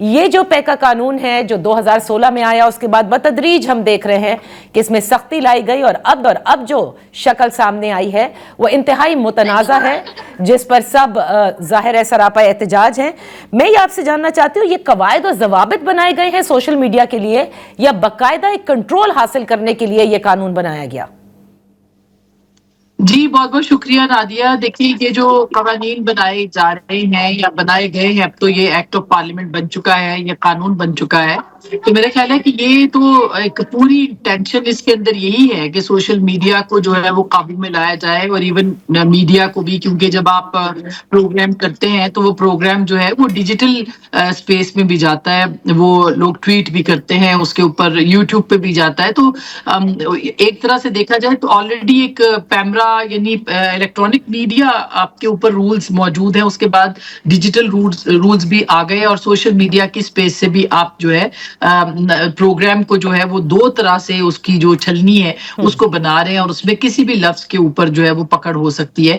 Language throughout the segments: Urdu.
یہ جو پیکا قانون ہے جو 2016 میں آیا، اس کے بعد بتدریج ہم دیکھ رہے ہیں کہ اس میں سختی لائی گئی، اور اب جو شکل سامنے آئی ہے وہ انتہائی متنازع ہے، جس پر سب ظاہر ہے سراپا احتجاج ہیں۔ میں یہ آپ سے جاننا چاہتی ہوں، یہ قواعد و ضوابط بنائے گئے ہیں سوشل میڈیا کے لیے، یا باقاعدہ ایک کنٹرول حاصل کرنے کے لیے یہ قانون بنایا گیا؟ جی بہت بہت شکریہ نادیہ۔ دیکھیے یہ جو قوانین بنائے جا رہے ہیں یا بنائے گئے ہیں، اب تو یہ ایکٹ آف پارلیمنٹ بن چکا ہے، یہ قانون بن چکا ہے، تو میرا خیال ہے کہ یہ تو ایک پوری ٹینشن اس کے اندر یہی ہے کہ سوشل میڈیا کو جو ہے وہ قابو میں لایا جائے، اور ایون میڈیا کو بھی، کیونکہ جب آپ پروگرام کرتے ہیں تو وہ پروگرام جو ہے وہ ڈیجیٹل اسپیس میں بھی جاتا ہے، وہ لوگ ٹویٹ بھی کرتے ہیں، اس کے اوپر یوٹیوب پہ بھی جاتا ہے، تو ایک طرح سے دیکھا جائے تو آلریڈی ایک پیمرا یعنی الیکٹرانک میڈیا آپ کے اوپر رولز موجود ہیں، اس کے بعد ڈیجیٹل رولز بھی آ گئے، اور سوشل میڈیا کی اسپیس سے بھی آپ جو ہے پروگرام کو جو ہے وہ دو طرح سے اس کی جو چھلنی ہے اس کو بنا رہے ہیں، اور اس میں کسی بھی لفظ کے اوپر جو ہے وہ پکڑ ہو سکتی ہے۔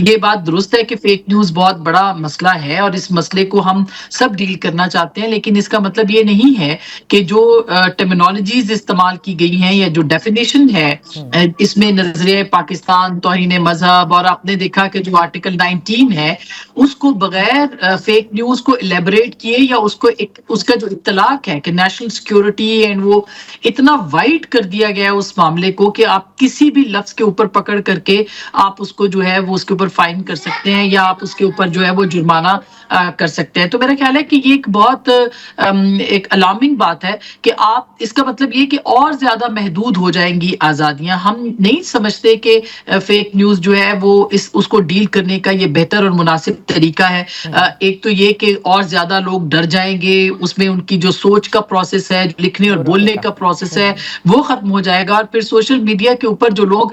یہ بات درست ہے کہ فیک نیوز بہت بڑا مسئلہ ہے، اور اس مسئلے کو ہم سب ڈیل کرنا چاہتے ہیں، لیکن اس کا مطلب یہ نہیں ہے کہ جو ٹرمینالوجیز استعمال کی گئی ہیں یا جو ڈیفینیشن ہے اس میں نظریہ پاکستان، توہین مذہب، اور آپ نے دیکھا کہ جو آرٹیکل 19 ہے اس کو بغیر فیک نیوز کو الیبریٹ کیے، یا اس کا جو اطلاق ہے کہ نیشنل سیکیورٹی اینڈ وہ اتنا وائڈ کر دیا گیا اس معاملے کو کہ آپ کسی بھی لفظ کے اوپر پکڑ کر کے آپ اس کو جو ہے وہ اس کے اوپر فائن کر سکتے ہیں، یا آپ اس کے اوپر جو ہے وہ جرمانہ کر سکتے ہیں۔ تو میرا خیال ہے کہ یہ ایک بہت ایک الارمنگ بات ہے کہ آپ اس کا مطلب یہ کہ اور زیادہ محدود ہو جائیں گی آزادیاں۔ ہم نہیں سمجھتے کہ فیک نیوز جو ہے وہ اس کو ڈیل کرنے کا یہ بہتر اور مناسب طریقہ ہے۔ ایک تو یہ کہ اور زیادہ لوگ ڈر جائیں گے، اس میں ان کی جو سوچ کا پروسیس ہے، لکھنے اور بولنے کا پروسیس ہے، وہ ختم ہو جائے گا، اور پھر سوشل میڈیا کے اوپر جو لوگ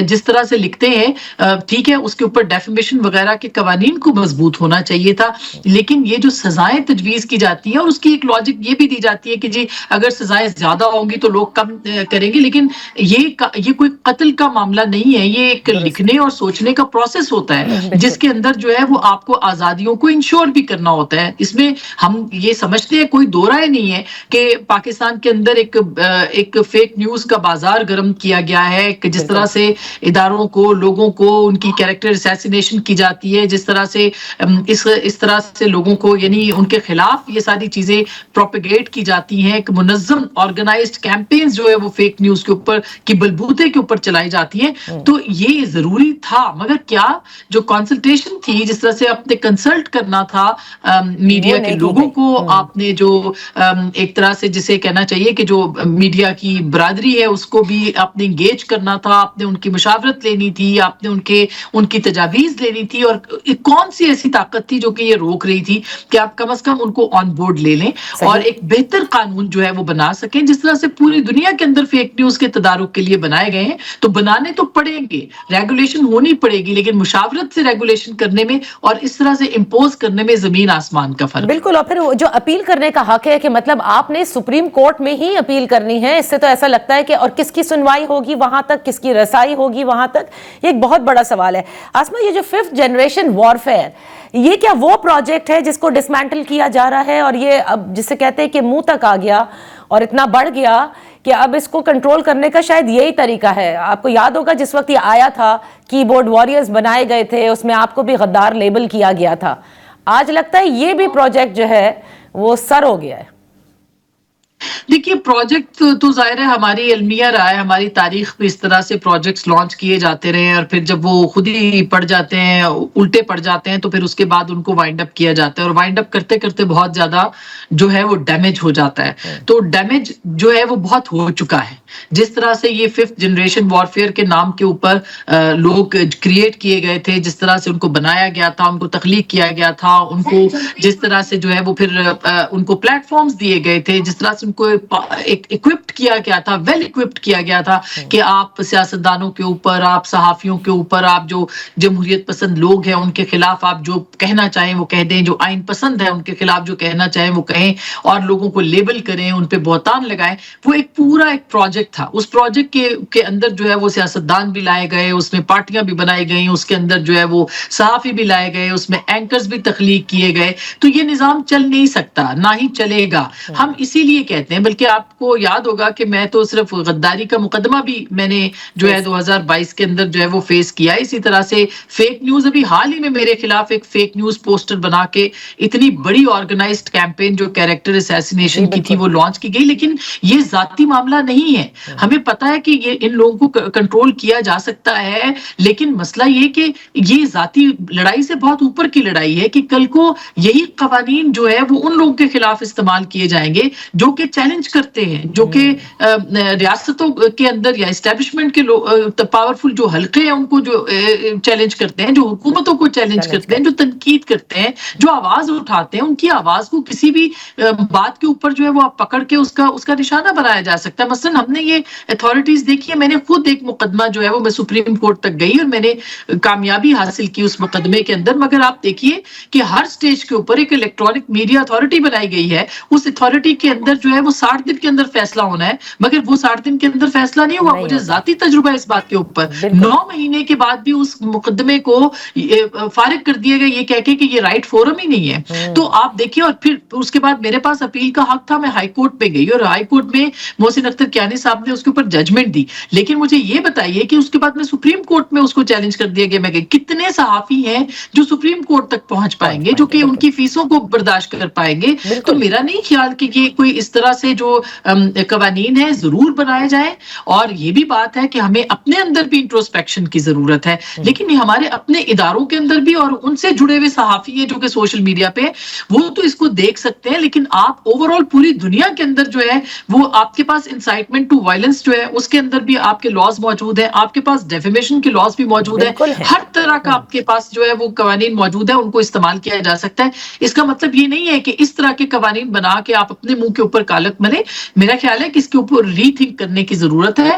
جس طرح سے لکھتے ہیں، ٹھیک ہے اس کے اوپر ڈیفیمیشن وغیرہ کے قوانین کو مضبوط ہونا چاہیے تھا، لیکن یہ جو سزائیں تجویز کی جاتی ہیں، اور اس کی ایک لاجک یہ بھی دی جاتی ہے کہ جی اگر سزائیں زیادہ ہوں گی تو لوگ کم کریں گے، لیکن یہ کوئی قتل کا معاملہ نہیں ہے، یہ ایک لکھنے اور سوچنے کا پروسیس ہوتا ہے جس کے اندر جو ہے وہ آپ کو آزادیوں کو انشور بھی کرنا ہوتا ہے۔ اس میں ہم یہ سمجھتے ہیں، کوئی دو رائے نہیں ہے کہ پاکستان کے اندر ایک فیک نیوز کا بازار گرم کیا گیا ہے، کہ جس طرح سے اداروں کو، لوگوں کو ان کی کیریکٹر اسیسینیشن کی جاتی ہے، جس طرح سے اس طرح سے لوگوں کو یعنی ان کے خلاف یہ ساری چیزیں پروپیگیٹ کی جاتی ہیں، ایک منظم آرگنائزڈ کیمپینز جو ہے وہ فیک نیوز کے اوپر کی بلبوتے کے اوپر چلائی جاتی ہیں۔ تو یہ ضروری تھا، مگر کیا جو کنسلٹیشن تھی، جس طرح سے آپ نے کنسلٹ کرنا تھا میڈیا کے لوگوں کو، آپ نے جو ایک طرح سے جسے کہنا چاہیے کہ جو میڈیا کی برادری ہے اس کو بھی آپ نے انگیج کرنا تھا، آپ نے ان کی مشاورت لینی تھی، آپ نے ان کی تجاویز لینی تھی، اور کون سی ایسی طاقت تھی جو کہ یہ روک رہی تھی کہ آپ کم از کم ان کو آن بورڈ لے لیں اور ایک بہتر قانون جو ہے وہ بنا سکیں، جس طرح سے پوری دنیا کے اندر فیک نیوز کے تدارک کے لیے بنائے گئے ہیں۔ تو بنانے تو پڑیں گے، ریگولیشن ہونی پڑے گی، لیکن مشاورت سے ریگولیشن کرنے میں اور اس طرح سے امپوز کرنے میں زمین آسمان کا فرق۔ بالکل، اور پھر جو اپیل کرنے کا حق ہے کہ مطلب آپ نے سپریم کورٹ میں ہی اپیل کرنی ہے، اس سے تو ایسا لگتا ہے کہ اور کس کی سنوائی ہوگی وہاں تک، کس کی رسائی ہوگی وہاں تک، یہ ایک بہت بڑا سوال ہے۔ آسما، یہ جو 5th جنریشن وارفیئر، یہ کیا وہ پروجیکٹ ہے جس کو ڈسمینٹل کیا جا رہا ہے، اور یہ اب جسے کہتے ہیں کہ منہ تک آ گیا اور اتنا بڑھ گیا کہ اب اس کو کنٹرول کرنے کا شاید یہی طریقہ ہے؟ آپ کو یاد ہوگا جس وقت یہ آیا تھا، کی بورڈ واریئرز بنائے گئے تھے، اس میں آپ کو بھی غدار لیبل کیا گیا تھا۔ آج لگتا ہے یہ بھی پروجیکٹ جو ہے وہ سر ہو گیا ہے۔ دیکھیے پروجیکٹ تو ظاہر ہے ہماری علمیہ رہا ہے، ہماری تاریخ میں اس طرح سے پروجیکٹس لانچ کیے جاتے رہے، اور پھر جب وہ خود ہی پڑ جاتے ہیں، الٹے پڑ جاتے ہیں، تو پھر اس کے بعد ان کو وائنڈ اپ کیا جاتا ہے، اور وائنڈ اپ کرتے کرتے بہت زیادہ جو ہے وہ ڈیمیج ہو جاتا ہے۔ تو ڈیمیج جو ہے وہ بہت ہو چکا ہے۔ جس طرح سے یہ 5th جنریشن وارفیئر کے نام کے اوپر لوگ کریٹ کیے گئے تھے، جس طرح سے ان کو بنایا گیا تھا، ان کو تخلیق کیا گیا تھا، ان کو جس طرح سے جو ہے وہ پھر ان کو پلیٹ فارمز دیے گئے تھے، جس طرح سے ان کو equipped کیا گیا تھا, well equipped کیا گیا تھا کہ آپ سیاستدانوں کے اوپر, آپ صحافیوں کے اوپر, آپ جو جمہوریت پسند لوگ ہیں ان کے خلاف آپ جو کہنا چاہیں وہ کہہ دیں, جو آئین پسند ہے ان کے خلاف جو کہنا چاہیں وہ کہیں, اور لوگوں کو لیبل کریں, ان پہ بہتان لگائیں. وہ ایک پورا ایک پروجیکٹ تھا. اس پروجیکٹ کے اندر جو ہے وہ سیاستدان بھی لائے گئے, اس میں پارٹیاں بھی بنائی گئیں, اس کے اندر جو ہے وہ صحافی بھی لائے گئے, اس میں اینکرز بھی تخلیق کیے گئے. تو یہ نظام چل نہیں سکتا, نہ ہی چلے گا. ہم اسی لیے کہتے ہیں, بلکہ آپ کو یاد ہوگا کہ میں تو صرف غداری کا مقدمہ بھی میں نے جو ہے 2022 کے اندر جو ہے وہ فیس کیا. اسی طرح سے فیک نیوز, ابھی حال ہی میں میرے خلاف ایک فیک نیوز پوسٹر بنا کے اتنی بڑی آرگنائزڈ کیمپین جو کیریکٹر اسیسینیشن کی تھی وہ لانچ کی گئی. لیکن یہ ذاتی معاملہ نہیں ہے, ہمیں پتا ہے کہ یہ ان لوگوں کو کنٹرول کیا جا سکتا ہے, لیکن مسئلہ یہ کہ یہ ذاتی لڑائی سے بہت اوپر کی لڑائی ہے کہ کل کو یہی قوانین جو ہے وہ ان لوگوں کے خلاف استعمال کیے جائیں گے جو کہ چیلنج کرتے ہیں, جو کہ ریاستوں کے اندر یا اسٹیبلشمنٹ کے پاورفل جو حلقے ہیں ان کو جو چیلنج کرتے ہیں, جو حکومتوں کو چیلنج کرتے ہیں, جو تنقید کرتے ہیں, جو آواز اٹھاتے ہیں, ان کی آواز کو کسی بھی بات کے اوپر جو ہے وہ آپ پکڑ کے اس کا نشانہ بنایا جا سکتا ہے. مثلا ہم نے یہ اتھارٹیز دیکھی ہے, میں نے خود ایک مقدمہ جو ہے وہ میں سپریم کورٹ تک گئی اور میں نے کامیابی حاصل کی اس مقدمے کے اندر. مگر آپ دیکھیے کہ ہر سٹیج کے اوپر ایک الیکٹرانک میڈیا اتھارٹی بنائی گئی ہے. اس اتھارٹی کے اندر جو ہے وہ 60 دن کے اندر فیصلہ ہونا ہے, مگر وہ 60 دن کے اندر فیصلہ نہیں ہوا. مجھے ذاتی تجربہ اس بات کے اوپر 9 مہینے کے بعد بھی اس مقدمے کو فارغ کر دیا گیا یہ کہہ کے کہ یہ رائٹ فورم ہی نہیں ہے. تو آپ دیکھیے, اور پھر اس کے بعد میرے پاس اپیل کا حق تھا, میں ہائی کورٹ پہ گئی اور ہائی کورٹ میں محسن اختر کیانی صاحب نے اس کے اوپر ججمنٹ دی. لیکن مجھے یہ بتائیے کہ اس کے بعد میں سپریم کورٹ میں اس کو چیلنج کر دیا گیا. میں کتنے صحافی ہیں جو سپریم کورٹ تک پہنچ پائیں گے, جو کہ ان کی فیسوں کو برداشت کر پائیں گے؟ تو میرا نہیں خیال کہ یہ کوئی اس طرح سے جو قوانین ہیں ضرور بنائے جائیں. اور یہ بھی بات ہے کہ ہمیں اپنے اندر بھی انٹروسپیکشن کی ضرورت ہے, لیکن یہ ہمارے اپنے اداروں کے اندر بھی, اور ان سے جڑے ہوئے صحافی ہیں جو کہ سوشل میڈیا پہ وہ تو اس کو دیکھ سکتے ہیں, لیکن آپ اوور آل پوری دنیا کے اندر جو ہے وہ آپ کے پاس انسائٹمنٹ ٹو وائلنس جو ہے اس کے اندر بھی آپ کے لاز موجود ہیں, آپ کے پاس ڈیفیمیشن کے لاز بھی موجود ہیں, ہر طرح کا آپ کے پاس جو ہے وہ قوانین موجود ہیں, ان کو استعمال کیا جا سکتا ہے. اس کا مطلب یہ نہیں ہے کہ اس طرح کے قوانین بنا کے آپ اپنے منہ کے اوپر کالک ملیں. میرا خیال ہے کہ اس کے اوپر ری تھنک کرنے کی ضرورت ہے.